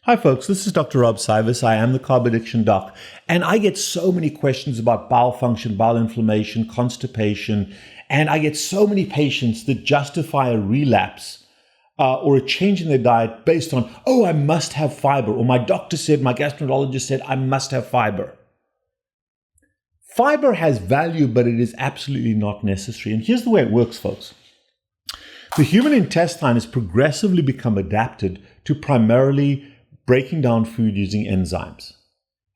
Hi folks, this is Dr. Rob CYWES. I am the carb addiction doc, and I get so many questions about bowel function, bowel inflammation, constipation, and I get so many patients that justify a relapse or a change in their diet based on, oh, I must have fiber, or my doctor said, my gastroenterologist said, I must have fiber. Fiber has value, but it is absolutely not necessary. And here's the way it works, folks. The human intestine has progressively become adapted to primarily breaking down food using enzymes.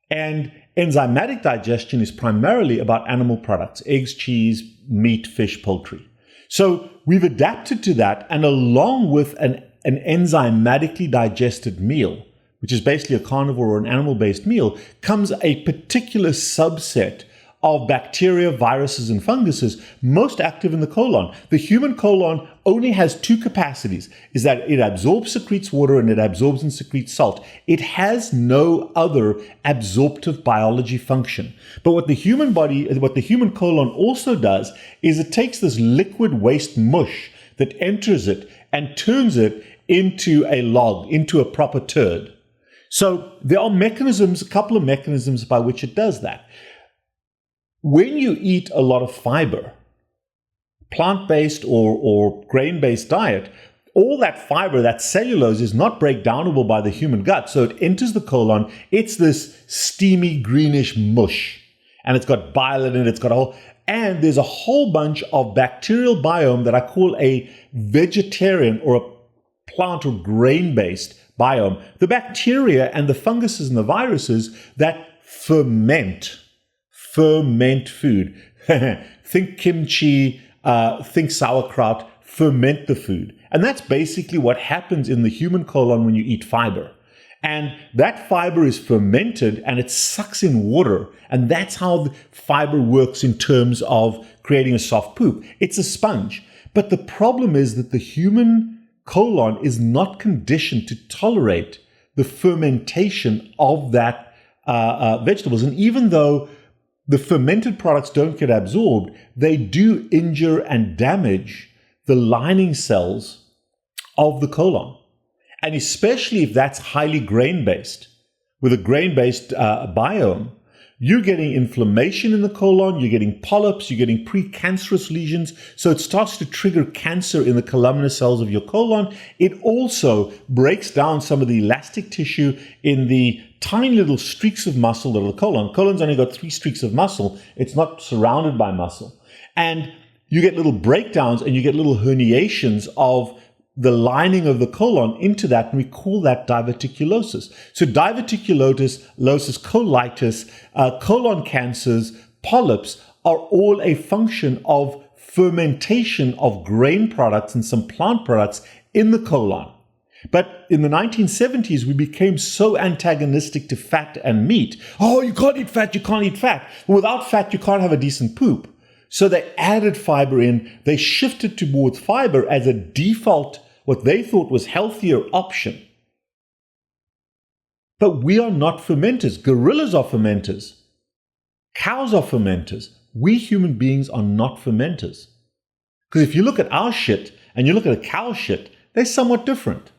And enzymatic digestion is primarily about animal products, eggs, cheese, meat, fish, poultry. So we've adapted to that, and along with an enzymatically digested meal, which is basically a carnivore or an animal-based meal, comes a particular subset of bacteria, viruses, and funguses most active in the colon. The human colon only has two capacities, is that it absorbs, secretes water, and it absorbs and secretes salt. It has no other absorptive biology function. But what the human colon also does is it takes this liquid waste mush that enters it and turns it into a log, into a proper turd. So there are mechanisms, a couple of mechanisms by which it does that. When you eat a lot of fiber, plant-based or grain-based diet, all that fiber, that cellulose, is not breakdownable by the human gut. So it enters the colon. It's this steamy greenish mush, and it's got bile in it. And there's a whole bunch of bacterial biome that I call a vegetarian or a plant or grain-based biome. The bacteria and the funguses and the viruses that ferment food. Think kimchi, think sauerkraut, ferment the food. And that's basically what happens in the human colon when you eat fiber. And that fiber is fermented and it sucks in water. And that's how the fiber works in terms of creating a soft poop. It's a sponge. But the problem is that the human colon is not conditioned to tolerate the fermentation of that vegetables. And even though the fermented products don't get absorbed, they do injure and damage the lining cells of the colon. And especially if that's highly grain-based, with a grain-based biome, you're getting inflammation in the colon, you're getting polyps, you're getting precancerous lesions. So it starts to trigger cancer in the columnar cells of your colon. It also breaks down some of the elastic tissue in the tiny little streaks of muscle that are the colon. Colon's only got 3 streaks of muscle. It's not surrounded by muscle. And you get little breakdowns and you get little herniations of the lining of the colon into that, and we call that diverticulosis. So diverticulosis, colitis, colon cancers, polyps are all a function of fermentation of grain products and some plant products in the colon. But in the 1970s, we became so antagonistic to fat and meat. Oh, you can't eat fat, you can't eat fat. Without fat, you can't have a decent poop. So they added fiber in. They shifted towards fiber as a default, what they thought was healthier option. But we are not fermenters. Gorillas are fermenters. Cows are fermenters. We human beings are not fermenters. Because if you look at our shit and you look at a cow shit, they're somewhat different.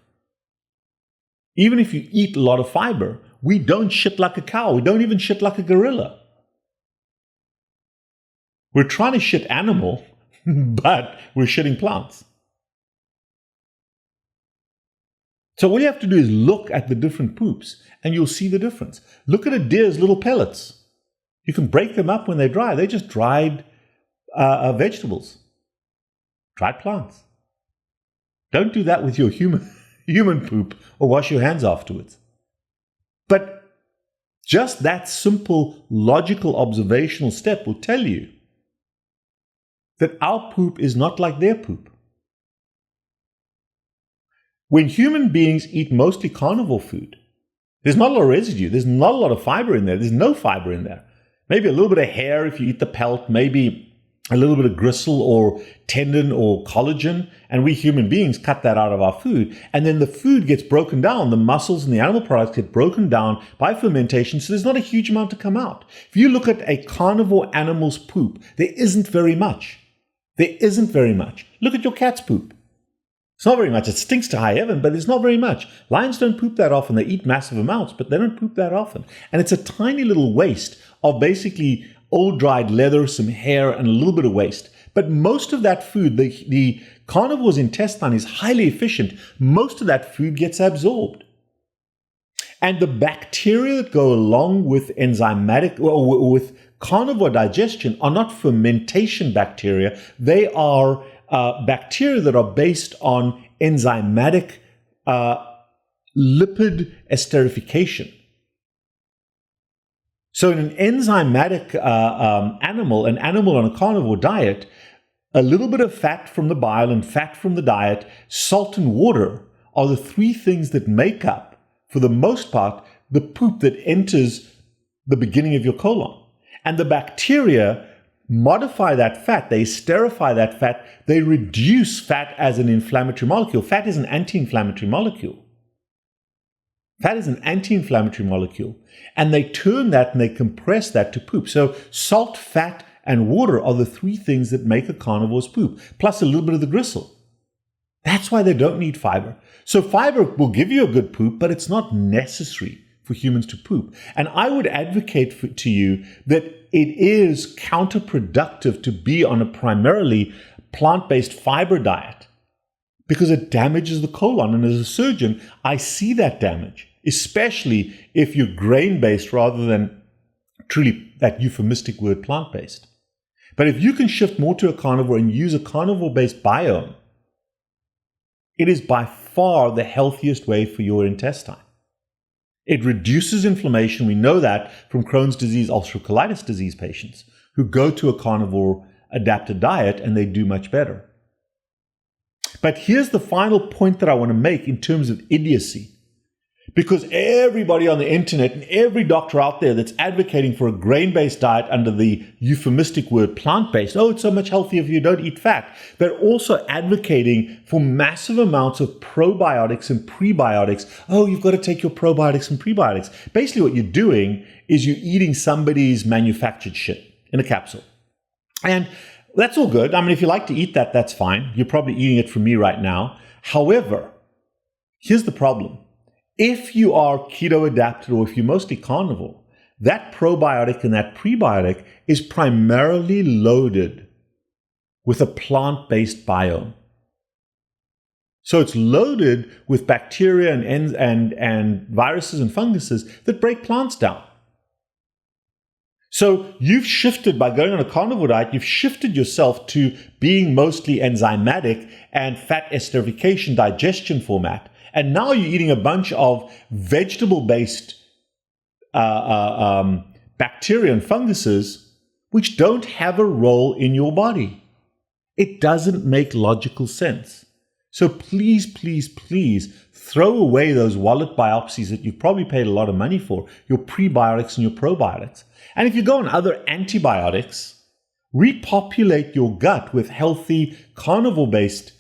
Even if you eat a lot of fiber, we don't shit like a cow. We don't even shit like a gorilla. We're trying to shit animal, but we're shitting plants. So all you have to do is look at the different poops and you'll see the difference. Look at a deer's little pellets. You can break them up when they're dry. They're just dried vegetables, dried plants. Don't do that with your human poop or wash your hands afterwards. But just that simple logical observational step will tell you that our poop is not like their poop. When human beings eat mostly carnivore food, there's not a lot of residue. There's not a lot of fiber in there. There's no fiber in there. Maybe a little bit of hair if you eat the pelt, maybe a little bit of gristle or tendon or collagen. And we human beings cut that out of our food. And then the food gets broken down. The muscles and the animal products get broken down by fermentation. So there's not a huge amount to come out. If you look at a carnivore animal's poop, there isn't very much. There isn't very much. Look at your cat's poop. It's not very much. It stinks to high heaven, but it's not very much. Lions don't poop that often. They eat massive amounts, but they don't poop that often. And it's a tiny little waste of basically old dried leather, some hair, and a little bit of waste. But most of that food, the carnivore's intestine is highly efficient. Most of that food gets absorbed. And the bacteria that go along with enzymatic, or with carnivore digestion are not fermentation bacteria. They are bacteria that are based on enzymatic lipid esterification. So in an enzymatic animal, an animal on a carnivore diet, a little bit of fat from the bile and fat from the diet, salt and water are the three things that make up, for the most part, the poop that enters the beginning of your colon. And the bacteria modify that fat, they esterify that fat, they reduce fat as an inflammatory molecule. Fat is an anti-inflammatory molecule. Fat is an anti-inflammatory molecule. And they turn that and they compress that to poop. So salt, fat, and water are the three things that make a carnivore's poop, plus a little bit of the gristle. That's why they don't need fiber. So fiber will give you a good poop, but it's not necessary for humans to poop. And I would advocate to you that it is counterproductive to be on a primarily plant-based fiber diet because it damages the colon. And as a surgeon, I see that damage, especially if you're grain-based rather than truly that euphemistic word plant-based. But if you can shift more to a carnivore and use a carnivore-based biome, it is by far the healthiest way for your intestine. It reduces inflammation. We know that from Crohn's disease, ulcerative colitis disease patients who go to a carnivore adapted diet and they do much better. But here's the final point that I want to make in terms of idiocy. Because everybody on the internet and every doctor out there that's advocating for a grain-based diet under the euphemistic word plant-based, oh, it's so much healthier if you don't eat fat. They're also advocating for massive amounts of probiotics and prebiotics. Oh, you've got to take your probiotics and prebiotics. Basically what you're doing is you're eating somebody's manufactured shit in a capsule. And that's all good. I mean, if you like to eat that, that's fine. You're probably eating it from me right now. However, here's the problem. If you are keto adapted or if you're mostly carnivore, that probiotic and that prebiotic is primarily loaded with a plant-based biome. So it's loaded with bacteria and viruses and funguses that break plants down. So you've shifted, by going on a carnivore diet, you've shifted yourself to being mostly enzymatic and fat esterification digestion format. And now you're eating a bunch of vegetable-based bacteria and funguses which don't have a role in your body. It doesn't make logical sense. So please, please, please throw away those wallet biopsies that you've probably paid a lot of money for, your prebiotics and your probiotics. And if you go on other antibiotics, repopulate your gut with healthy carnivore-based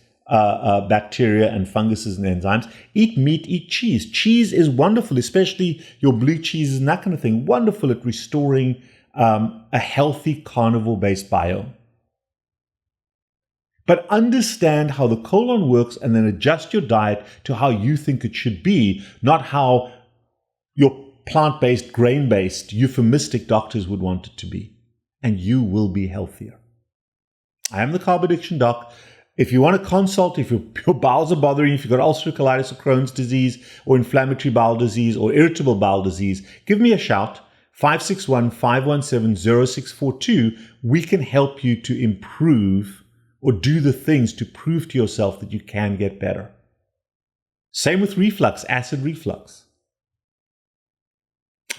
bacteria and funguses and enzymes. Eat meat, eat cheese. Cheese is wonderful, especially your blue cheeses and that kind of thing. Wonderful at restoring a healthy carnivore-based biome. But understand how the colon works and then adjust your diet to how you think it should be, not how your plant-based, grain-based, euphemistic doctors would want it to be. And you will be healthier. I am the Carb Addiction Doc. If you want to consult, if your bowels are bothering you, if you've got ulcerative colitis or Crohn's disease or inflammatory bowel disease or irritable bowel disease, give me a shout, 561-517-0642. We can help you to improve or do the things to prove to yourself that you can get better. Same with reflux, acid reflux.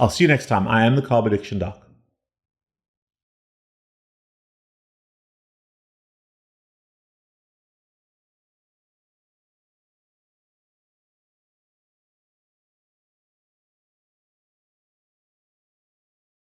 I'll see you next time. I am the Carb Addiction Doc.